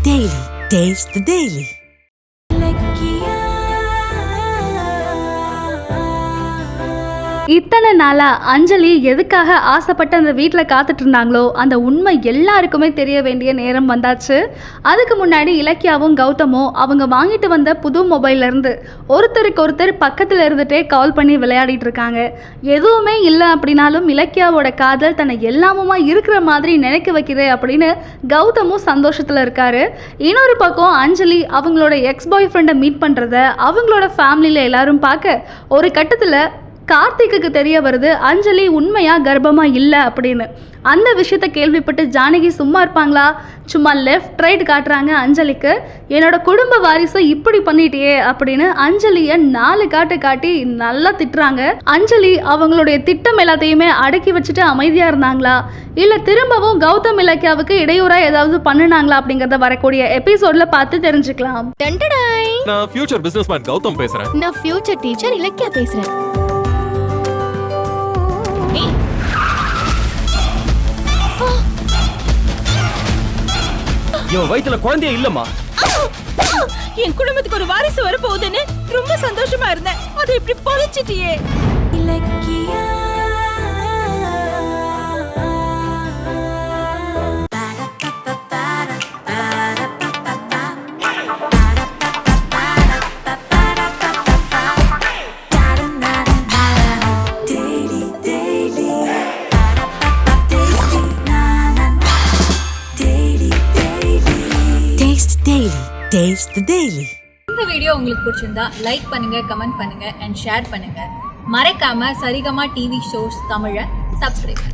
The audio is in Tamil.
Daily. Taste the Daily. இத்தனை நாளா அஞ்சலி எதுக்காக ஆசைப்பட்டு அந்த வீட்டில் காத்துட்டு இருந்தாங்களோ அந்த உண்மை எல்லாருக்குமே தெரிய வேண்டிய நேரம் வந்தாச்சு. அதுக்கு முன்னாடி இலக்கியாவும் கௌதமும் அவங்க வாங்கிட்டு வந்த புது மொபைல்லேருந்து ஒருத்தருக்கு ஒருத்தர் பக்கத்தில் இருந்துகிட்டே கால் பண்ணி விளையாடிட்டு இருக்காங்க. எதுவுமே இல்லை அப்படின்னாலும் இலக்கியாவோட காதல் தன்னை எல்லாமுமா இருக்கிற மாதிரி நினைக்க வைக்குது அப்படின்னு கௌதமும் சந்தோஷத்தில் இருக்காரு. இன்னொரு பக்கம் அஞ்சலி அவங்களோட எக்ஸ் பாய் ஃப்ரெண்டை மீட் பண்ணுறத அவங்களோட ஃபேமிலியில் எல்லாரும் பார்க்க ஒரு கட்டத்தில் கார்த்திக்கு தெரிய வருது அஞ்சலி உண்மையா கர்ப்பமா இல்லை அப்படின்னு. அந்த விஷயத்த கேள்விப்பட்டு ஜானகி சும்மா இருப்பாங்களா? சும்மா லெஃப்ட் ரைட் காட்டுறாங்க அஞ்சலிக்கு. என்னோட குடும்ப வாரிசை இப்படி பண்ணிட்டியே அப்படின்னு அஞ்சலியை 4 காட்டு காட்டி நல்லா திட்டுறாங்க. அஞ்சலி அவங்களுடைய திட்டம் எல்லாத்தையுமே அடக்கி வச்சுட்டு அமைதியா இருந்தாங்களா, இல்ல திரும்பவும் கௌதம் இலக்கியாவுக்கு இடையூறா ஏதாவது பண்ணுனாங்களா அப்படிங்கறத வரக்கூடிய எபிசோட்ல பார்த்து தெரிஞ்சுக்கலாம். நான் ஃபியூச்சர் பிசினஸ்மேன் கௌதம் பேசுறேன். நான் ஃபியூச்சர் டீச்சர் இலக்கியா பேசுறேன். இவன் வயித்துல குழந்தையே இல்லம்மா. என் குடும்பத்துக்கு ஒரு வாரிசு வர போகுதுன்னு ரொம்ப சந்தோஷமா இருந்தேன். அதை இப்படி பொழிச்சிட்டியே. Taste the Daily. இந்த வீடியோ உங்களுக்கு பிடிச்சிருந்தா லைக் பண்ணுங்க, கமெண்ட் பண்ணுங்க அண்ட் ஷேர் பண்ணுங்க. மறக்காம சரிகமா டிவி ஷோஸ் தமிழை சப்ஸ்கிரைப் பண்ணுங்க.